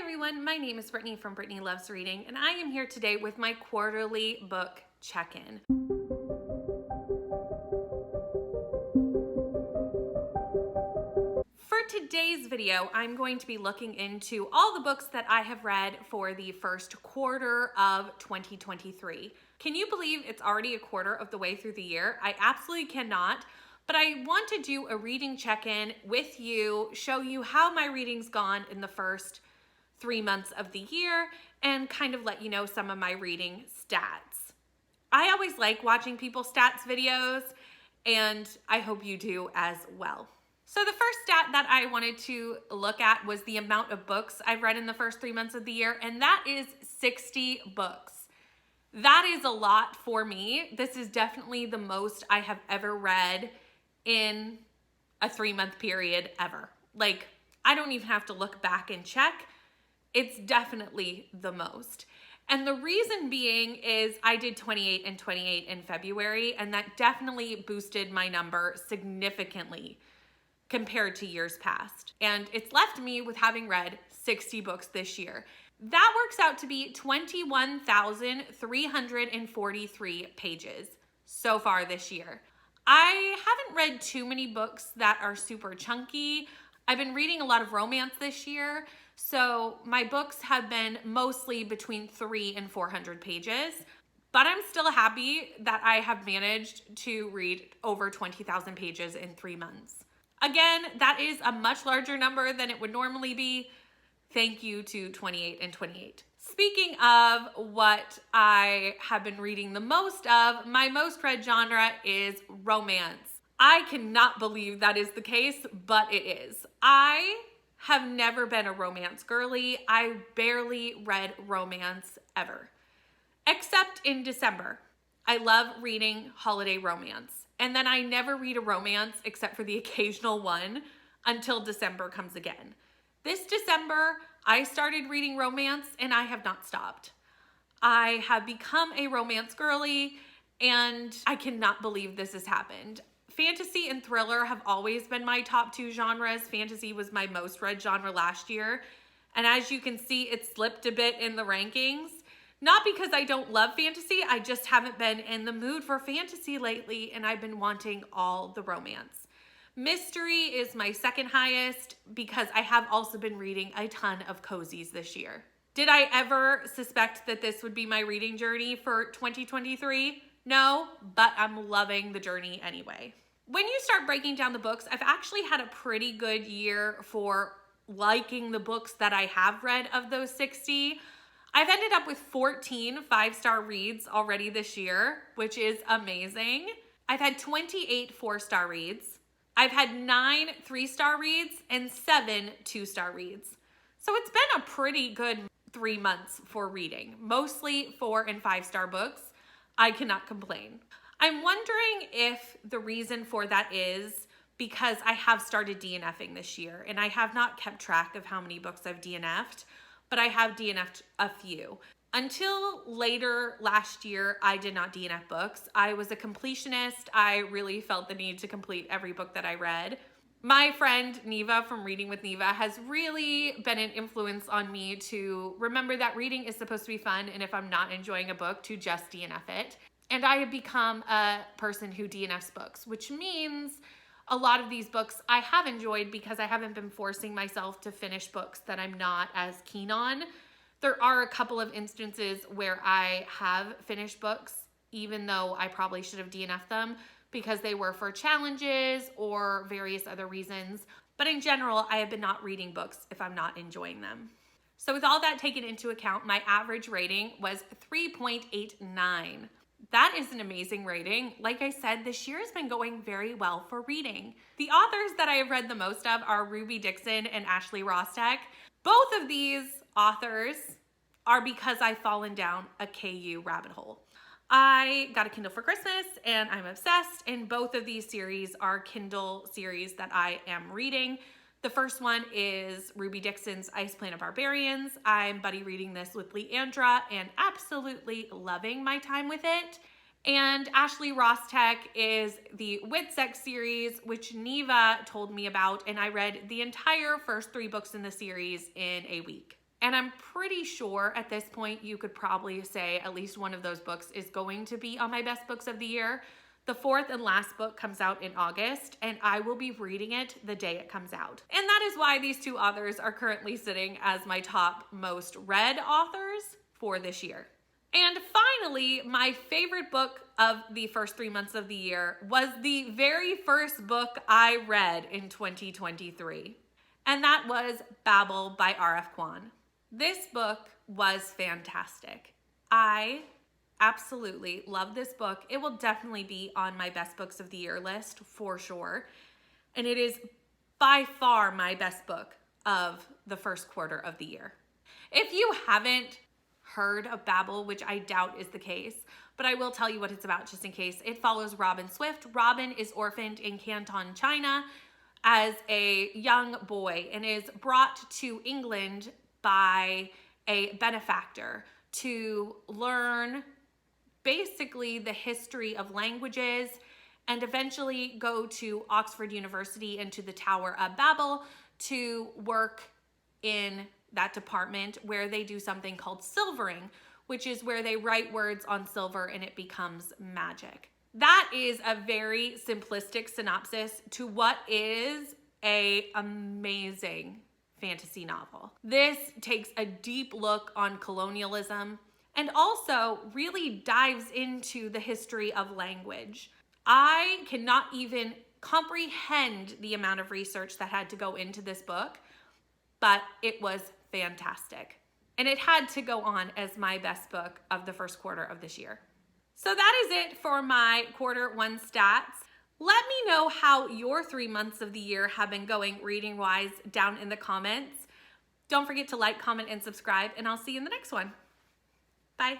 everyone, my name is Brittany from Brittany Loves Reading, and I am here today with my quarterly book check-in. For today's video, I'm going to be looking into all the books that I have read for the first quarter of 2023. Can you believe it's already a quarter of the way through the year? I absolutely cannot. But I want to do a reading check-in with you, show you how my reading's gone in the first 3 months of the year, and kind of let you know some of my reading stats. I always like watching people's stats videos, and I hope you do as well. So the first stat that I wanted to look at was the amount of books I've read in the first 3 months of the year, and that is 60 books. That is a lot for me. This is definitely the most I have ever read in a 3-month period ever. Like, I don't even have to look back and check. It's definitely the most. And the reason being is I did 28 and 28 in February, and that definitely boosted my number significantly compared to years past. And it's left me with having read 60 books this year. That works out to be 21,343 pages so far this year. I haven't read too many books that are super chunky. I've been reading a lot of romance this year, so my books have been mostly between 300 and 400 pages, but I'm still happy that I have managed to read over 20,000 pages in 3 months. Again, that is a much larger number than it would normally be. Thank you to 28 and 28. Speaking of what I have been reading the most of, my most read genre is romance. I cannot believe that is the case, but it is. I have never been a romance girly. I barely read romance ever, except in December. I love reading holiday romance. And then I never read a romance except for the occasional one until December comes again. This December, I started reading romance and I have not stopped. I have become a romance girly and I cannot believe this has happened. Fantasy and thriller have always been my top 2 genres. Fantasy was my most read genre last year. And as you can see, it slipped a bit in the rankings. Not because I don't love fantasy, I just haven't been in the mood for fantasy lately and I've been wanting all the romance. Mystery is my second highest because I have also been reading a ton of cozies this year. Did I ever suspect that this would be my reading journey for 2023? No, but I'm loving the journey anyway. When you start breaking down the books, I've actually had a pretty good year for liking the books that I have read of those 60. I've ended up with 14 5-star reads already this year, which is amazing. I've had 28 4-star reads. I've had 9 3-star reads and 7 2-star reads. So it's been a pretty good 3 months for reading, mostly 4 and 5-star books. I cannot complain. I'm wondering if the reason for that is because I have started DNFing this year and I have not kept track of how many books I've DNF'd, but I have DNF'd a few. Until later last year, I did not DNF books. I was a completionist. I really felt the need to complete every book that I read. My friend Neva from Reading with Neva has really been an influence on me to remember that reading is supposed to be fun, and if I'm not enjoying a book, to just DNF it. And I have become a person who DNFs books, which means a lot of these books I have enjoyed because I haven't been forcing myself to finish books that I'm not as keen on. There are a couple of instances where I have finished books, even though I probably should have DNF'd them because they were for challenges or various other reasons. But in general, I have been not reading books if I'm not enjoying them. So with all that taken into account, my average rating was 3.89. That is an amazing rating. Like I said, this year has been going very well for reading. The authors that I have read the most of are Ruby Dixon and Ashley Rostek. Both of these authors are because I've fallen down a KU rabbit hole. I got a Kindle for Christmas and I'm obsessed, and both of these series are Kindle series that I am reading. The first one is Ruby Dixon's Ice Planet Barbarians. I'm buddy reading this with Leandra and absolutely loving my time with it. And Ashley Rostek is the Witsex series, which Neva told me about, and I read the entire first 3 books in the series in a week. And I'm pretty sure at this point you could probably say at least one of those books is going to be on my best books of the year. The fourth and last book comes out in August, and I will be reading it the day it comes out. And that is why these two authors are currently sitting as my top most read authors for this year. And finally, my favorite book of the first 3 months of the year was the very first book I read in 2023. And that was Babel by R.F. Kuang. This book was fantastic. I absolutely love this book. It will definitely be on my best books of the year list for sure. And it is by far my best book of the first quarter of the year. If you haven't heard of Babel, which I doubt is the case, but I will tell you what it's about just in case. It follows Robin Swift. Robin is orphaned in Canton, China as a young boy and is brought to England by a benefactor to learn basically the history of languages and eventually go to Oxford University and to the Tower of Babel to work in that department where they do something called silvering, which is where they write words on silver and it becomes magic. That is a very simplistic synopsis to what is an amazing fantasy novel. This takes a deep look on colonialism and also really dives into the history of language. I cannot even comprehend the amount of research that had to go into this book, but it was fantastic. And it had to go on as my best book of the first quarter of this year. So that is it for my quarter one stats. Let me know how your 3 months of the year have been going reading-wise down in the comments. Don't forget to like, comment, and subscribe, and I'll see you in the next one. Bye.